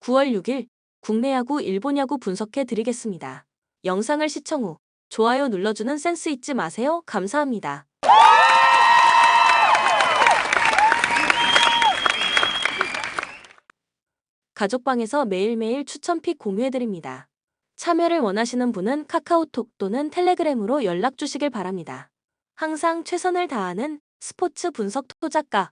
9월 6일 국내 야구, 일본 야구 분석해 드리겠습니다. 영상을 시청 후 좋아요 눌러주는 센스 잊지 마세요. 감사합니다. 가족방에서 매일매일 추천픽 공유해 드립니다. 참여를 원하시는 분은 카카오톡 또는 텔레그램으로 연락 주시길 바랍니다. 항상 최선을 다하는 스포츠 분석 토작가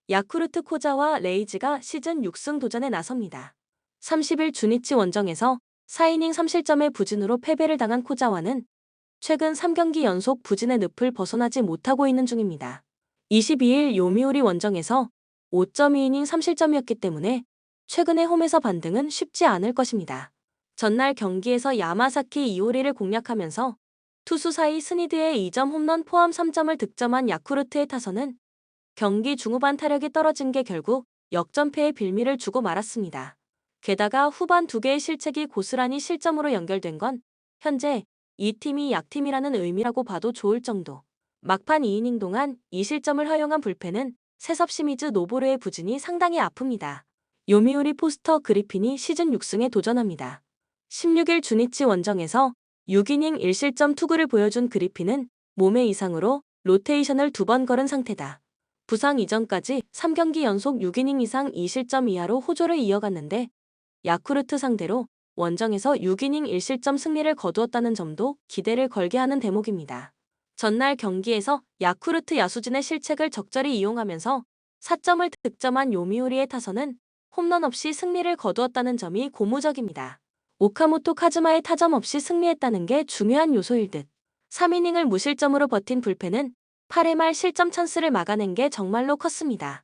야쿠르트 코자와 레이즈가 시즌 6승 도전에 나섭니다. 30일 주니치 원정에서 4이닝 3실점의 부진으로 패배를 당한 코자와는 최근 3경기 연속 부진의 늪을 벗어나지 못하고 있는 중입니다. 22일 요미우리 원정에서 5.2이닝 3실점이었기 때문에 최근의 홈에서 반등은 쉽지 않을 것입니다. 전날 경기에서 야마사키 이오리를 공략하면서 투수 사이 스니드의 2점 홈런 포함 3점을 득점한 야쿠르트의 타선은 경기 중후반 타력이 떨어진 게 결국 역전패의 빌미를 주고 말았습니다. 게다가 후반 2개의 실책이 고스란히 실점으로 연결된 건 현재 이 팀이 약팀이라는 의미라고 봐도 좋을 정도. 막판 2이닝 동안 2실점을 허용한 불펜은 세섭 시미즈 노보르의 부진이 상당히 아픕니다. 요미우리 포스터 그리핀이 시즌 6승에 도전합니다. 16일 주니치 원정에서 6이닝 1실점 투구를 보여준 그리핀은 몸의 이상으로 로테이션을 2번 걸은 상태다. 부상 이전까지 3경기 연속 6이닝 이상 2실점 이하로 호조를 이어갔는데 야쿠르트 상대로 원정에서 6이닝 1실점 승리를 거두었다는 점도 기대를 걸게 하는 대목입니다. 전날 경기에서 야쿠르트 야수진의 실책을 적절히 이용하면서 4점을 득점한 요미우리의 타선은 홈런 없이 승리를 거두었다는 점이 고무적입니다. 오카모토 카즈마의 타점 없이 승리했다는 게 중요한 요소일 듯. 3이닝을 무실점으로 버틴 불펜은 8회 말 실점 찬스를 막아낸 게 정말로 컸습니다.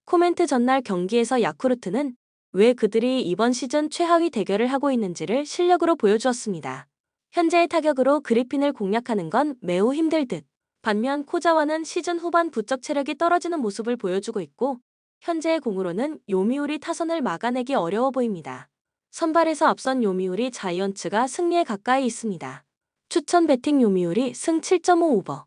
코멘트 전날 경기에서 야쿠르트는 왜 그들이 이번 시즌 최하위 대결을 하고 있는지를 실력으로 보여주었습니다. 현재의 타격으로 그리핀을 공략하는 건 매우 힘들 듯. 반면 코자와는 시즌 후반 부쩍 체력이 떨어지는 모습을 보여주고 있고 현재의 공으로는 요미우리 타선을 막아내기 어려워 보입니다. 선발에서 앞선 요미우리 자이언츠가 승리에 가까이 있습니다. 추천 배팅 요미우리 승 7.5 오버.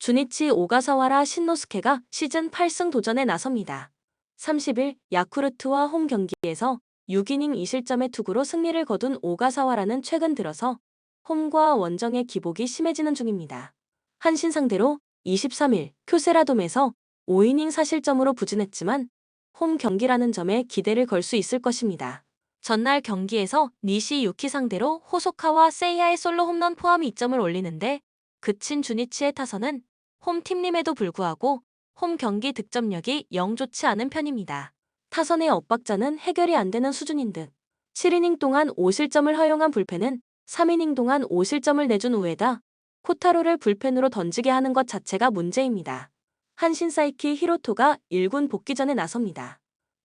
주니치 오가사와라 신노스케가 시즌 8승 도전에 나섭니다. 30일 야쿠르트와 홈 경기에서 6이닝 2실점의 투구로 승리를 거둔 오가사와라는 최근 들어서 홈과 원정의 기복이 심해지는 중입니다. 한신 상대로 23일 쿄세라돔에서 5이닝 4실점으로 부진했지만 홈 경기라는 점에 기대를 걸 수 있을 것입니다. 전날 경기에서 니시 유키 상대로 호소카와 세이야의 솔로 홈런 포함 2점을 올리는데 그친 주니치의 타선은 홈 팀임에도 불구하고 홈 경기 득점력이 영 좋지 않은 편입니다. 타선의 엇박자는 해결이 안 되는 수준인 듯. 7이닝 동안 5실점을 허용한 불펜은 3이닝 동안 5실점을 내준 우에다 코타로를 불펜으로 던지게 하는 것 자체가 문제입니다. 한신 사이키 히로토가 1군 복귀 전에 나섭니다.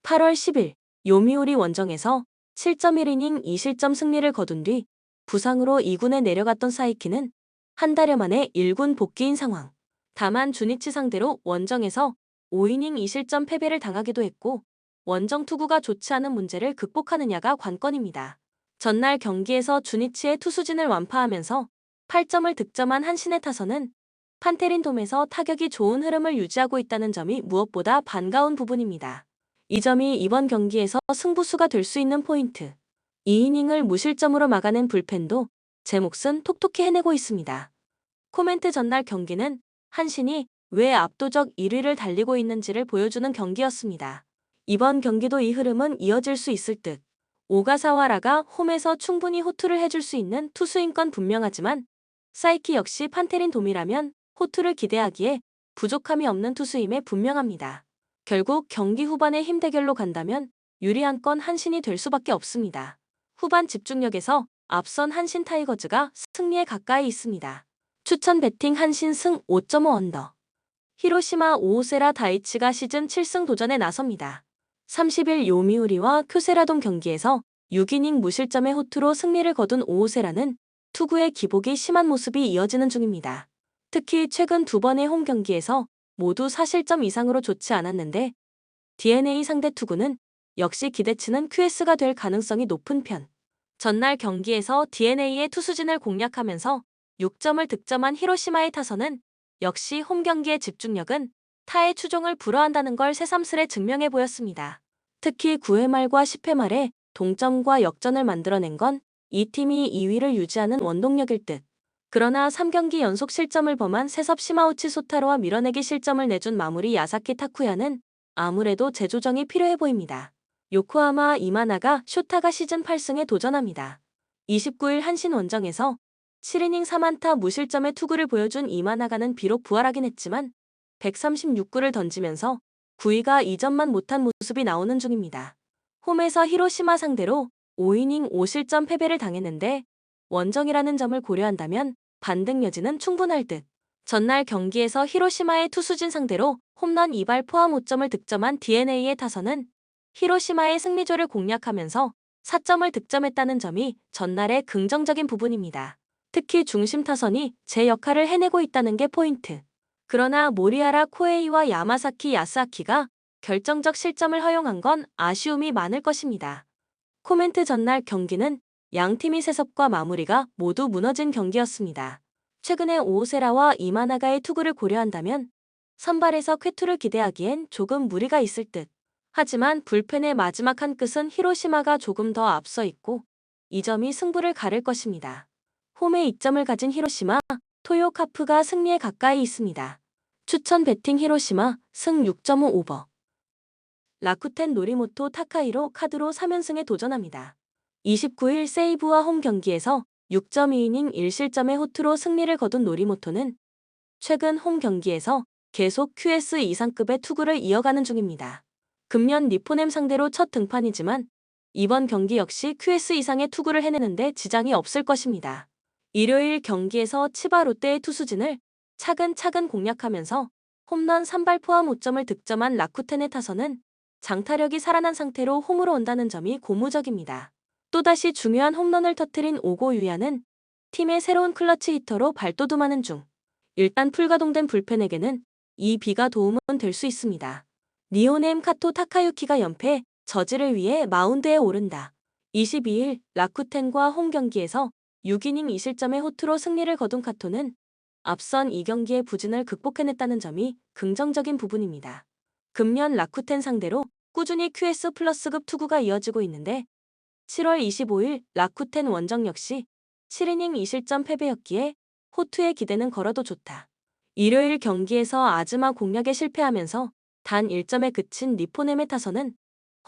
8월 10일 요미우리 원정에서 7.1이닝 2실점 승리를 거둔 뒤 부상으로 2군에 내려갔던 사이키는 한 달여 만에 1군 복귀인 상황. 다만 주니치 상대로 원정에서 5이닝 2실점 패배를 당하기도 했고 원정 투구가 좋지 않은 문제를 극복하느냐가 관건입니다. 전날 경기에서 주니치의 투수진을 완파하면서 8점을 득점한 한신의 타선은 판테린돔에서 타격이 좋은 흐름을 유지하고 있다는 점이 무엇보다 반가운 부분입니다. 이 점이 이번 경기에서 승부수가 될 수 있는 포인트. 2이닝을 무실점으로 막아낸 불펜도 제 몫은 톡톡히 해내고 있습니다. 코멘트 전날 경기는 한신이 왜 압도적 1위를 달리고 있는지를 보여주는 경기였습니다. 이번 경기도 이 흐름은 이어질 수 있을 듯. 오가사와라가 홈에서 충분히 호투를 해줄 수 있는 투수인 건 분명하지만 사이키 역시 판테린돔이라면 호투를 기대하기에 부족함이 없는 투수임에 분명합니다. 결국 경기 후반에 힘 대결로 간다면 유리한 건 한신이 될 수밖에 없습니다. 후반 집중력에서 앞선 한신 타이거즈가 승리에 가까이 있습니다. 추천 배팅 한신 승 5.5 언더. 히로시마 오오세라 다이치가 시즌 7승 도전에 나섭니다. 30일 요미우리와 쿄세라돔 경기에서 6이닝 무실점의 호투로 승리를 거둔 오오세라는 투구의 기복이 심한 모습이 이어지는 중입니다. 특히 최근 2번의 홈 경기에서 모두 4실점 이상으로 좋지 않았는데 DNA 상대 투구는 역시 기대치는 QS가 될 가능성이 높은 편. 전날 경기에서 DNA의 투수진을 공략하면서 6점을 득점한 히로시마의 타선은 역시 홈 경기의 집중력은 타의 추종을 불허한다는 걸 새삼스레 증명해 보였습니다. 특히 9회 말과 10회 말에 동점과 역전을 만들어낸 건 이 팀이 2위를 유지하는 원동력일 듯. 그러나 3경기 연속 실점을 범한 세섭 시마우치 소타로와 밀어내기 실점을 내준 마무리 야사키 타쿠야는 아무래도 재조정이 필요해 보입니다. 요코하마 이마나가 쇼타가 시즌 8승에 도전합니다. 29일 한신 원정에서 7이닝 3안타 무실점의 투구를 보여준 이마나가는 비록 부활하긴 했지만 136구를 던지면서 9위가 이전만 못한 모습이 나오는 중입니다. 홈에서 히로시마 상대로 5이닝 5실점 패배를 당했는데 원정이라는 점을 고려한다면 반등 여지는 충분할 듯. 전날 경기에서 히로시마의 투수진 상대로 홈런 2발 포함 5점을 득점한 DeNA의 타선은 히로시마의 승리조를 공략하면서 4점을 득점했다는 점이 전날의 긍정적인 부분입니다. 특히 중심 타선이 제 역할을 해내고 있다는 게 포인트. 그러나 모리아라 코에이와 야마사키 야스아키가 결정적 실점을 허용한 건 아쉬움이 많을 것입니다. 코멘트 전날 경기는 양 팀이 세섭과 마무리가 모두 무너진 경기였습니다. 최근에 오오세라와 이마나가의 투구를 고려한다면 선발에서 쾌투를 기대하기엔 조금 무리가 있을 듯. 하지만 불펜의 마지막 한 끝은 히로시마가 조금 더 앞서 있고 이 점이 승부를 가를 것입니다. 홈에 이점을 가진 히로시마, 토요카프가 승리에 가까이 있습니다. 추천 배팅 히로시마 승 6.5 오버. 라쿠텐 노리모토 타카히로 카드로 3연승에 도전합니다. 29일 세이브와 홈 경기에서 6.2이닝 1실점의 호투로 승리를 거둔 노리모토는 최근 홈 경기에서 계속 QS 이상급의 투구를 이어가는 중입니다. 금년 니포넴 상대로 첫 등판이지만 이번 경기 역시 QS 이상의 투구를 해내는데 지장이 없을 것입니다. 일요일 경기에서 치바 롯데의 투수진을 차근차근 공략하면서 홈런 3발 포함 5점을 득점한 라쿠텐의 타선은 장타력이 살아난 상태로 홈으로 온다는 점이 고무적입니다. 또다시 중요한 홈런을 터뜨린 오고 유야는 팀의 새로운 클러치 히터로 발돋움하는 중. 일단 풀가동된 불펜에게는 이 비가 도움은 될 수 있습니다. 니오넴 카토 타카유키가 연패 저지를 위해 마운드에 오른다. 22일 라쿠텐과 홈 경기에서 6이닝 2실점의 호투로 승리를 거둔 카토는 앞선 2경기의 부진을 극복해냈다는 점이 긍정적인 부분입니다. 금년 라쿠텐 상대로 꾸준히 QS 플러스급 투구가 이어지고 있는데 7월 25일 라쿠텐 원정 역시 7이닝 2실점 패배였기에 호투의 기대는 걸어도 좋다. 일요일 경기에서 아즈마 공략에 실패하면서 단 1점에 그친 니포넴의 타선은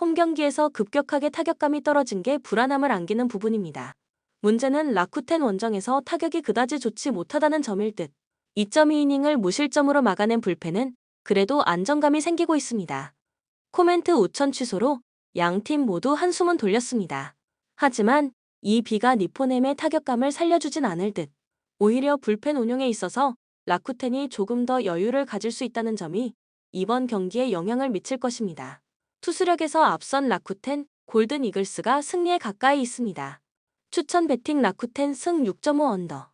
홈 경기에서 급격하게 타격감이 떨어진 게 불안함을 안기는 부분입니다. 문제는 라쿠텐 원정에서 타격이 그다지 좋지 못하다는 점일 듯. 2.2이닝을 무실점으로 막아낸 불펜은 그래도 안정감이 생기고 있습니다. 코멘트 우천 취소로 양팀 모두 한숨은 돌렸습니다. 하지만 이 비가 니포넴의 타격감을 살려주진 않을 듯. 오히려 불펜 운용에 있어서 라쿠텐이 조금 더 여유를 가질 수 있다는 점이 이번 경기에 영향을 미칠 것입니다. 투수력에서 앞선 라쿠텐, 골든 이글스가 승리에 가까이 있습니다. 추천 배팅 라쿠텐 승 6.5 언더.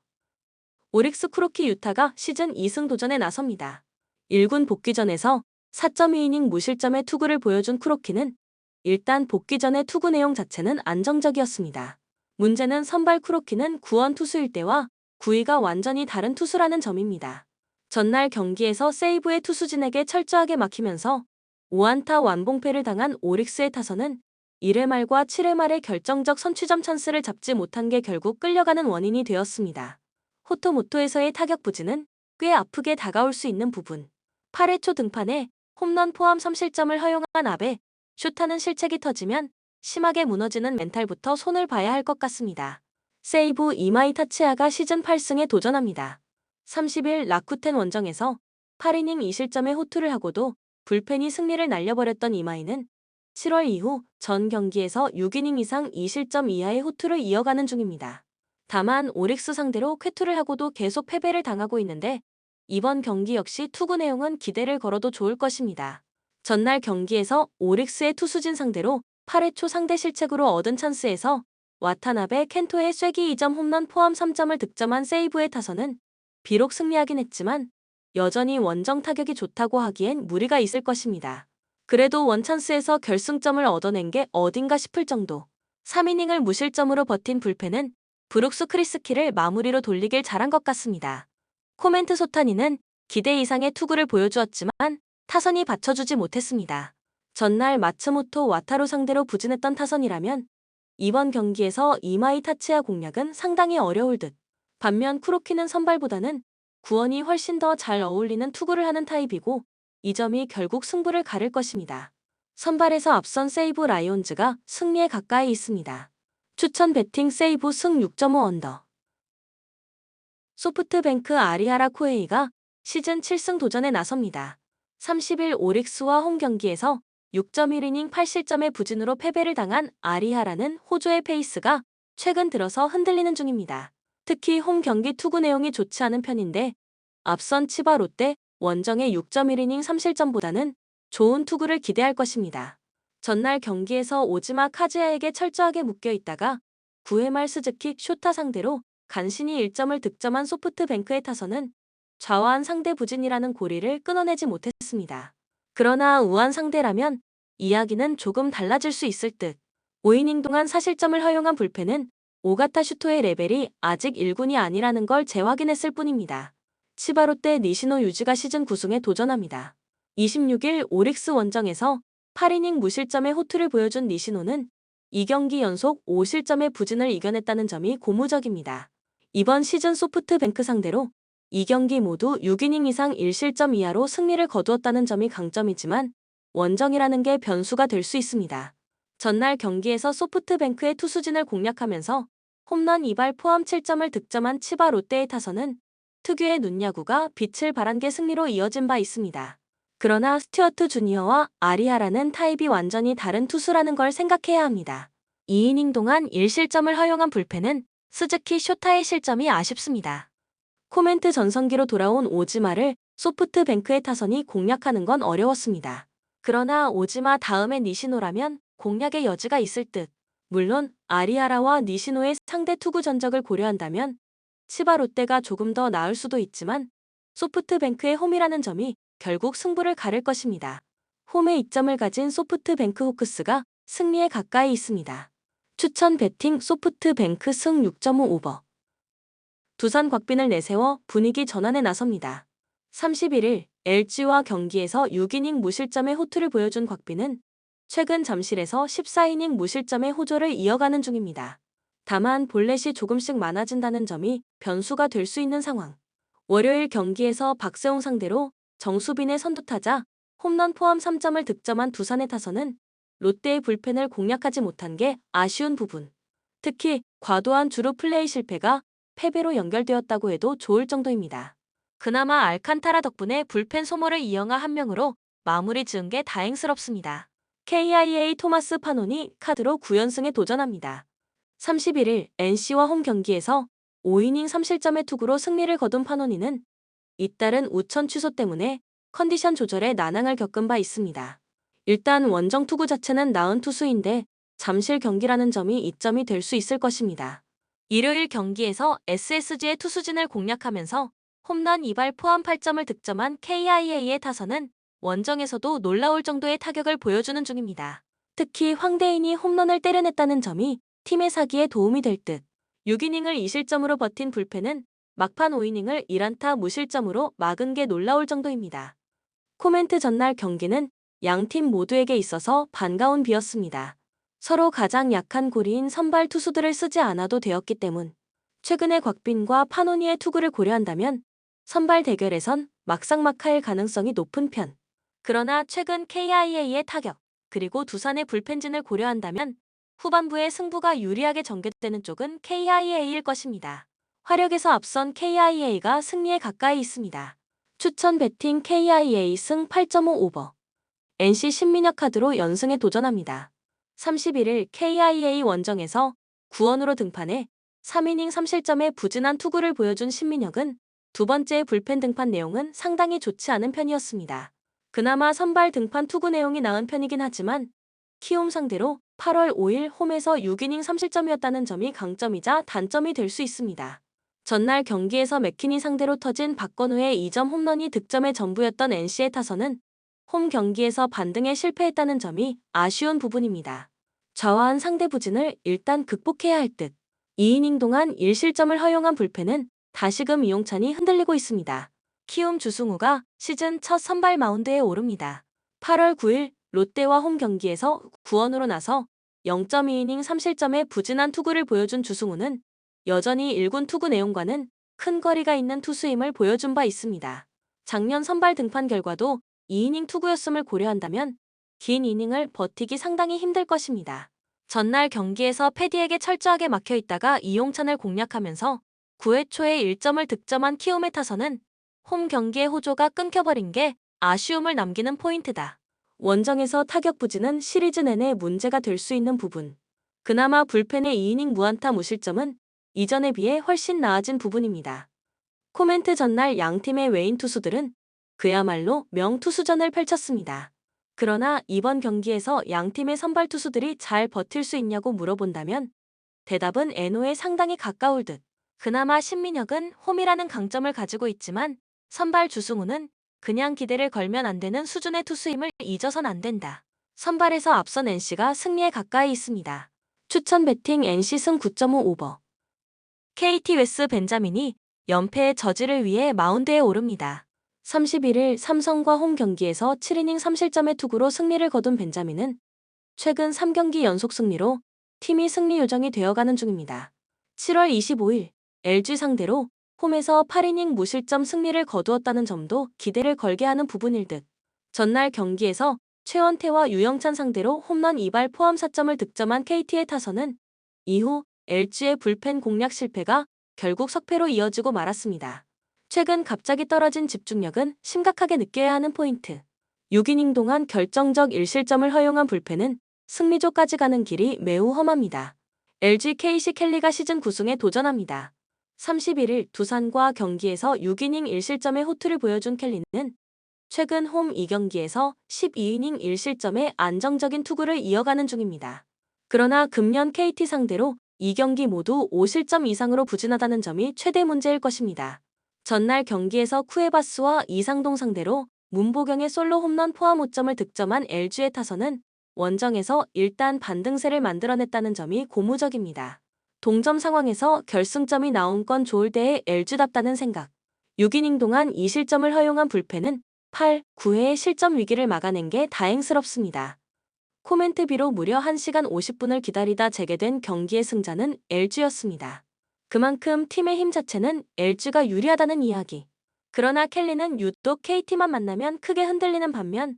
오릭스 쿠로키 유타가 시즌 2승 도전에 나섭니다. 1군 복귀전에서 4.2이닝 무실점의 투구를 보여준 쿠로키는 일단 복귀 전의 투구 내용 자체는 안정적이었습니다. 문제는 선발 쿠로키는 구원 투수일 때와 9위가 완전히 다른 투수라는 점입니다. 전날 경기에서 세이브의 투수진에게 철저하게 막히면서 5안타 완봉패를 당한 오릭스의 타선은 1회 말과 7회 말의 결정적 선취점 찬스를 잡지 못한 게 결국 끌려가는 원인이 되었습니다. 호토모토에서의 타격 부진은 꽤 아프게 다가올 수 있는 부분. 8회 초 등판에 홈런 포함 3실점을 허용한 아베, 쇼타는 실책이 터지면 심하게 무너지는 멘탈부터 손을 봐야 할 것 같습니다. 세이브 이마이 타치야가 시즌 8승에 도전합니다. 30일 라쿠텐 원정에서 8이닝 2실점의 호투를 하고도 불펜이 승리를 날려버렸던 이마이는 7월 이후 전 경기에서 6이닝 이상 2실점 이하의 호투를 이어가는 중입니다. 다만 오릭스 상대로 쾌투를 하고도 계속 패배를 당하고 있는데 이번 경기 역시 투구 내용은 기대를 걸어도 좋을 것입니다. 전날 경기에서 오릭스의 투수진 상대로 8회 초 상대 실책으로 얻은 찬스에서 와타나베 켄토의 쐐기 2점 홈런 포함 3점을 득점한 세이브의 타선은 비록 승리하긴 했지만 여전히 원정 타격이 좋다고 하기엔 무리가 있을 것입니다. 그래도 원찬스에서 결승점을 얻어낸 게 어딘가 싶을 정도. 3이닝을 무실점으로 버틴 불펜은 브룩스 크리스키를 마무리로 돌리길 잘한 것 같습니다. 코멘트 소타니는 기대 이상의 투구를 보여주었지만 타선이 받쳐주지 못했습니다. 전날 마츠모토 와타루 상대로 부진했던 타선이라면 이번 경기에서 이마이 타츠야 공략은 상당히 어려울 듯. 반면 쿠로키는 선발보다는 구원이 훨씬 더 잘 어울리는 투구를 하는 타입이고 이 점이 결국 승부를 가를 것입니다. 선발에서 앞선 세이브 라이온즈가 승리에 가까이 있습니다. 추천 배팅 세이브 승 6.5 언더. 소프트뱅크 아리하라 코에이가 시즌 7승 도전에 나섭니다. 30일 오릭스와 홈 경기에서 6.1이닝 8실점의 부진으로 패배를 당한 아리하라는 호조의 페이스가 최근 들어서 흔들리는 중입니다. 특히 홈 경기 투구 내용이 좋지 않은 편인데 앞선 치바 롯데 원정의 6.1이닝 3실점보다는 좋은 투구를 기대할 것입니다. 전날 경기에서 오지마 카즈야에게 철저하게 묶여 있다가 9회 말 스즈키 쇼타 상대로 간신히 1점을 득점한 소프트뱅크의 타선은 좌완 상대 부진이라는 고리를 끊어내지 못했습니다. 그러나 우완 상대라면 이야기는 조금 달라질 수 있을 듯. 5이닝 동안 4실점을 허용한 불펜은 오가타 슈토의 레벨이 아직 1군이 아니라는 걸 재확인했을 뿐입니다. 치바롯데 니시노 유지가 시즌 9승에 도전합니다. 26일 오릭스 원정에서 8이닝 무실점의 호투를 보여준 니시노는 2경기 연속 5실점의 부진을 이겨냈다는 점이 고무적입니다. 이번 시즌 소프트뱅크 상대로 2경기 모두 6이닝 이상 1실점 이하로 승리를 거두었다는 점이 강점이지만 원정이라는 게 변수가 될 수 있습니다. 전날 경기에서 소프트뱅크의 투수진을 공략하면서 홈런 2발 포함 7점을 득점한 치바 롯데의 타선은 특유의 눈야구가 빛을 발한 게 승리로 이어진 바 있습니다. 그러나 스튜어트 주니어와 아리하라는 타입이 완전히 다른 투수라는 걸 생각해야 합니다. 2이닝 동안 1실점을 허용한 불펜은 스즈키 쇼타의 실점이 아쉽습니다. 코멘트 전성기로 돌아온 오지마를 소프트뱅크의 타선이 공략하는 건 어려웠습니다. 그러나 오지마 다음에 니시노라면 공략의 여지가 있을 듯. 물론 아리하라와 니시노의 상대 투구 전적을 고려한다면 치바 롯데가 조금 더 나을 수도 있지만 소프트뱅크의 홈이라는 점이 결국 승부를 가를 것입니다. 홈에 이점을 가진 소프트뱅크 호크스가 승리에 가까이 있습니다. 추천 배팅 소프트뱅크 승 6.5 오버. 두산 곽빈을 내세워 분위기 전환에 나섭니다. 31일 LG와 경기에서 6이닝 무실점의 호투를 보여준 곽빈은 최근 잠실에서 14이닝 무실점의 호조를 이어가는 중입니다. 다만 볼넷이 조금씩 많아진다는 점이 변수가 될 수 있는 상황. 월요일 경기에서 박세웅 상대로 정수빈의 선두타자 홈런 포함 3점을 득점한 두산의 타선은 롯데의 불펜을 공략하지 못한 게 아쉬운 부분. 특히 과도한 주루 플레이 실패가 패배로 연결되었다고 해도 좋을 정도입니다. 그나마 알칸타라 덕분에 불펜 소모를 이영하 한 명으로 마무리 지은 게 다행스럽습니다. KIA 토마스 파논이 카드로 9연승에 도전합니다. 31일 NC와 홈 경기에서 5이닝 3실점의 투구로 승리를 거둔 파논이는 잇따른 우천 취소 때문에 컨디션 조절에 난항을 겪은 바 있습니다. 일단 원정 투구 자체는 나은 투수인데 잠실 경기라는 점이 이점이 될 수 있을 것입니다. 일요일 경기에서 SSG의 투수진을 공략하면서 홈런 2발 포함 8점을 득점한 KIA의 타선은 원정에서도 놀라울 정도의 타격을 보여주는 중입니다. 특히 황대인이 홈런을 때려냈다는 점이 팀의 사기에 도움이 될 듯. 6이닝을 2실점으로 버틴 불펜은 막판 5이닝을 1안타 무실점으로 막은 게 놀라울 정도입니다. 코멘트 전날 경기는 양팀 모두에게 있어서 반가운 비였습니다. 서로 가장 약한 고리인 선발 투수들을 쓰지 않아도 되었기 때문. 최근의 곽빈과 파노니의 투구를 고려한다면 선발 대결에선 막상막하일 가능성이 높은 편. 그러나 최근 KIA의 타격, 그리고 두산의 불펜진을 고려한다면 후반부에 승부가 유리하게 전개되는 쪽은 KIA일 것입니다. 화력에서 앞선 KIA가 승리에 가까이 있습니다. 추천 배팅 KIA 승 8.5 오버. NC 신민혁 카드로 연승에 도전합니다. 31일 KIA 원정에서 구원으로 등판해 3이닝 3실점의 부진한 투구를 보여준 신민혁은 두 번째 불펜 등판 내용은 상당히 좋지 않은 편이었습니다. 그나마 선발 등판 투구 내용이 나은 편이긴 하지만 키움 상대로 8월 5일 홈에서 6이닝 3실점이었다는 점이 강점이자 단점이 될 수 있습니다. 전날 경기에서 맥키니 상대로 터진 박건우의 2점 홈런이 득점의 전부였던 NC의 타선은 홈 경기에서 반등에 실패했다는 점이 아쉬운 부분입니다. 좌완 상대 부진을 일단 극복해야 할 듯. 2이닝 동안 1실점을 허용한 불펜은 다시금 이용찬이 흔들리고 있습니다. 키움 주승우가 시즌 첫 선발 마운드에 오릅니다. 8월 9일 롯데와 홈 경기에서 구원으로 나서 0.2이닝 3실점의 부진한 투구를 보여준 주승우는 여전히 1군 투구 내용과는 큰 거리가 있는 투수임을 보여준 바 있습니다. 작년 선발 등판 결과도 2이닝 투구였음을 고려한다면 긴 이닝을 버티기 상당히 힘들 것입니다. 전날 경기에서 패디에게 철저하게 막혀 있다가 이용찬을 공략하면서 9회 초에 1점을 득점한 키움의 타선은 홈 경기의 호조가 끊겨버린 게 아쉬움을 남기는 포인트다. 원정에서 타격 부진은 시리즈 내내 문제가 될 수 있는 부분. 그나마 불펜의 2이닝 무안타 무실점은 이전에 비해 훨씬 나아진 부분입니다. 코멘트 전날 양팀의 외인 투수들은 그야말로 명투수전을 펼쳤습니다. 그러나 이번 경기에서 양팀의 선발 투수들이 잘 버틸 수 있냐고 물어본다면 대답은 NO에 상당히 가까울 듯. 그나마 신민혁은 홈이라는 강점을 가지고 있지만 선발 주승우는 그냥 기대를 걸면 안 되는 수준의 투수임을 잊어선 안 된다. 선발에서 앞선 NC가 승리에 가까이 있습니다. 추천 배팅 NC 승 9.5 오버. KT 웨스 벤자민이 연패의 저지를 위해 마운드에 오릅니다. 31일 삼성과 홈 경기에서 7이닝 3실점의 투구로 승리를 거둔 벤자민은 최근 3경기 연속 승리로 팀이 승리 요정이 되어가는 중입니다. 7월 25일 LG 상대로 홈에서 8이닝 무실점 승리를 거두었다는 점도 기대를 걸게 하는 부분일 듯. 전날 경기에서 최원태와 유영찬 상대로 홈런 2발 포함 4점을 득점한 KT의 타선은 이후 LG의 불펜 공략 실패가 결국 석패로 이어지고 말았습니다. 최근 갑자기 떨어진 집중력은 심각하게 느껴야 하는 포인트. 6이닝 동안 결정적 1실점을 허용한 불펜은 승리조까지 가는 길이 매우 험합니다. LG KC 켈리가 시즌 9승에 도전합니다. 31일 두산과 경기에서 6이닝 1실점의 호투를 보여준 켈리는 최근 홈 2경기에서 12이닝 1실점의 안정적인 투구를 이어가는 중입니다. 그러나 금년 KT 상대로 2경기 모두 5실점 이상으로 부진하다는 점이 최대 문제일 것입니다. 전날 경기에서 쿠에바스와 이상동 상대로 문보경의 솔로 홈런 포함 5점을 득점한 LG의 타선은 원정에서 일단 반등세를 만들어냈다는 점이 고무적입니다. 동점 상황에서 결승점이 나온 건 좋을 때의 LG답다는 생각. 6이닝 동안 2실점을 허용한 불펜은 8, 9회의 실점 위기를 막아낸 게 다행스럽습니다. 코멘트비로 무려 1시간 50분을 기다리다 재개된 경기의 승자는 LG였습니다. 그만큼 팀의 힘 자체는 LG가 유리하다는 이야기. 그러나 켈리는 유독 KT만 만나면 크게 흔들리는 반면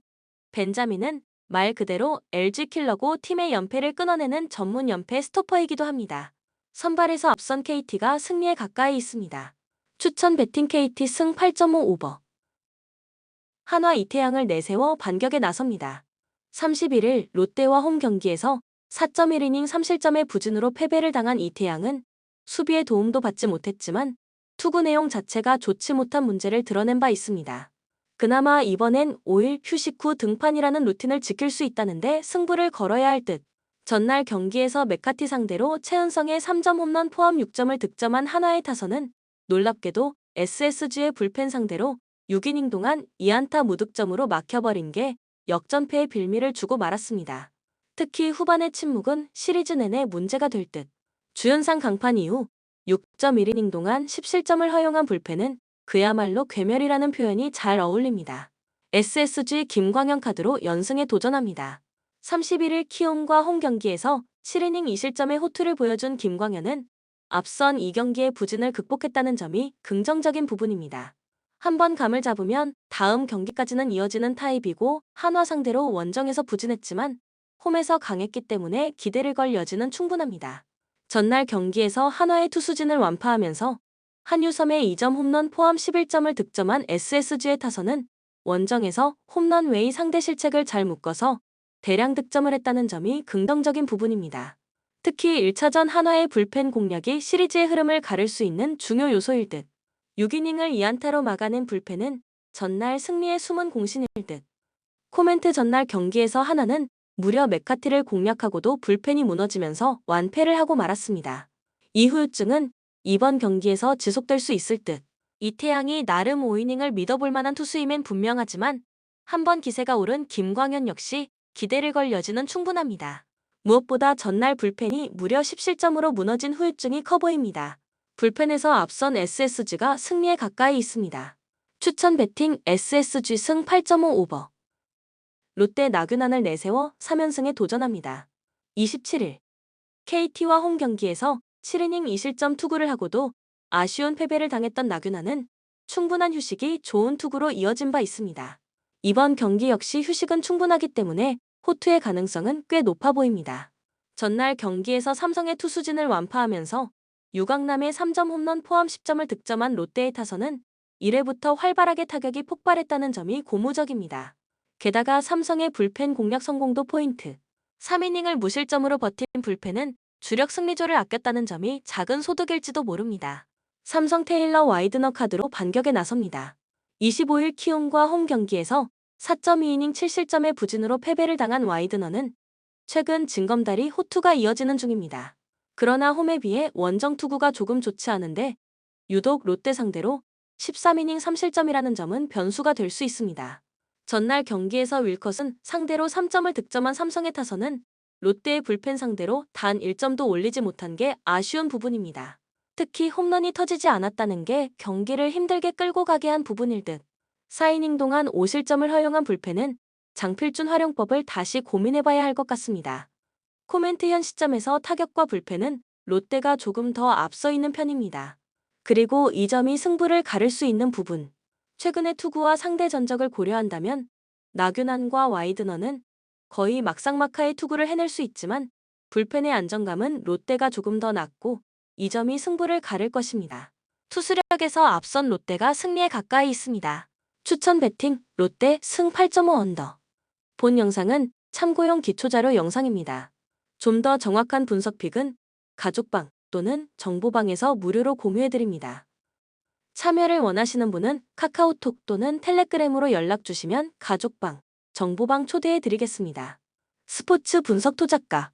벤자민은 말 그대로 LG 킬러고 팀의 연패를 끊어내는 전문 연패 스토퍼이기도 합니다. 선발에서 앞선 KT가 승리에 가까이 있습니다. 추천 배팅 KT 승 8.5 오버. 한화 이태양을 내세워 반격에 나섭니다. 31일 롯데와 홈 경기에서 4.1이닝 3실점의 부진으로 패배를 당한 이태양은 수비에 도움도 받지 못했지만 투구 내용 자체가 좋지 못한 문제를 드러낸 바 있습니다. 그나마 이번엔 5일 휴식 후 등판이라는 루틴을 지킬 수 있다는데 승부를 걸어야 할 듯. 전날 경기에서 메카티 상대로 최은성의 3점 홈런 포함 6점을 득점한 한화의 타선은 놀랍게도 SSG의 불펜 상대로 6이닝 동안 2안타 무득점으로 막혀버린 게 역전패의 빌미를 주고 말았습니다. 특히 후반의 침묵은 시리즈 내내 문제가 될 듯. 주연상 강판 이후 6.1이닝 동안 10실점을 허용한 불펜은 그야말로 괴멸이라는 표현이 잘 어울립니다. SSG 김광현 카드로 연승에 도전합니다. 31일 키움과 홈 경기에서 7이닝 2실점의 호투를 보여준 김광현은 앞선 2경기의 부진을 극복했다는 점이 긍정적인 부분입니다. 한번 감을 잡으면 다음 경기까지는 이어지는 타입이고 한화 상대로 원정에서 부진했지만 홈에서 강했기 때문에 기대를 걸 여지는 충분합니다. 전날 경기에서 한화의 투수진을 완파하면서 한유섬의 2점 홈런 포함 11점을 득점한 SSG의 타선은 원정에서 홈런 외의 상대 실책을 잘 묶어서 대량 득점을 했다는 점이 긍정적인 부분입니다. 특히 1차전 한화의 불펜 공략이 시리즈의 흐름을 가를 수 있는 중요 요소일 듯. 6이닝을 2안타로 막아낸 불펜은 전날 승리의 숨은 공신일 듯. 코멘트 전날 경기에서 한화는 무려 메카티를 공략하고도 불펜이 무너지면서 완패를 하고 말았습니다. 이 후유증은 이번 경기에서 지속될 수 있을 듯. 이태양이 나름 5이닝을 믿어볼 만한 투수임엔 분명하지만 한번 기세가 오른 김광현 역시 기대를 걸 여지는 충분합니다. 무엇보다 전날 불펜이 무려 10실점으로 무너진 후유증이 커 보입니다. 불펜에서 앞선 SSG가 승리에 가까이 있습니다. 추천 배팅 SSG 승 8.5 오버. 롯데 나균안을 내세워 3연승에 도전합니다. 27일 KT와 홈 경기에서 7이닝 2실점 투구를 하고도 아쉬운 패배를 당했던 나균안은 충분한 휴식이 좋은 투구로 이어진 바 있습니다. 이번 경기 역시 휴식은 충분하기 때문에 호투의 가능성은 꽤 높아 보입니다. 전날 경기에서 삼성의 투수진을 완파하면서 유강남의 3점 홈런 포함 10점을 득점한 롯데의 타선은 1회부터 활발하게 타격이 폭발했다는 점이 고무적입니다. 게다가 삼성의 불펜 공략 성공도 포인트. 3이닝을 무실점으로 버틴 불펜은 주력 승리조를 아꼈다는 점이 작은 소득일지도 모릅니다. 삼성 테일러 와이드너 카드로 반격에 나섭니다. 25일 키움과 홈 경기에서 4.2이닝 7실점의 부진으로 패배를 당한 와이드너는 최근 징검다리 호투가 이어지는 중입니다. 그러나 홈에 비해 원정 투구가 조금 좋지 않은데 유독 롯데 상대로 13이닝 3실점이라는 점은 변수가 될 수 있습니다. 전날 경기에서 윌컷은 상대로 3점을 득점한 삼성의 타선은 롯데의 불펜 상대로 단 1점도 올리지 못한 게 아쉬운 부분입니다. 특히 홈런이 터지지 않았다는 게 경기를 힘들게 끌고 가게 한 부분일 듯. 4이닝 동안 5실점을 허용한 불펜은 장필준 활용법을 다시 고민해봐야 할 것 같습니다. 코멘트 현 시점에서 타격과 불펜은 롯데가 조금 더 앞서 있는 편입니다. 그리고 이 점이 승부를 가를 수 있는 부분. 최근의 투구와 상대 전적을 고려한다면 나균안과 와이드너는 거의 막상막하의 투구를 해낼 수 있지만 불펜의 안정감은 롯데가 조금 더 낮고 이 점이 승부를 가를 것입니다. 투수력에서 앞선 롯데가 승리에 가까이 있습니다. 추천 배팅 롯데 승 8.5 언더. 본 영상은 참고용 기초자료 영상입니다. 좀 더 정확한 분석 픽은 가족방 또는 정보방에서 무료로 공유해드립니다. 참여를 원하시는 분은 카카오톡 또는 텔레그램으로 연락 주시면 가족방, 정보방 초대해드리겠습니다. 스포츠 분석 토작가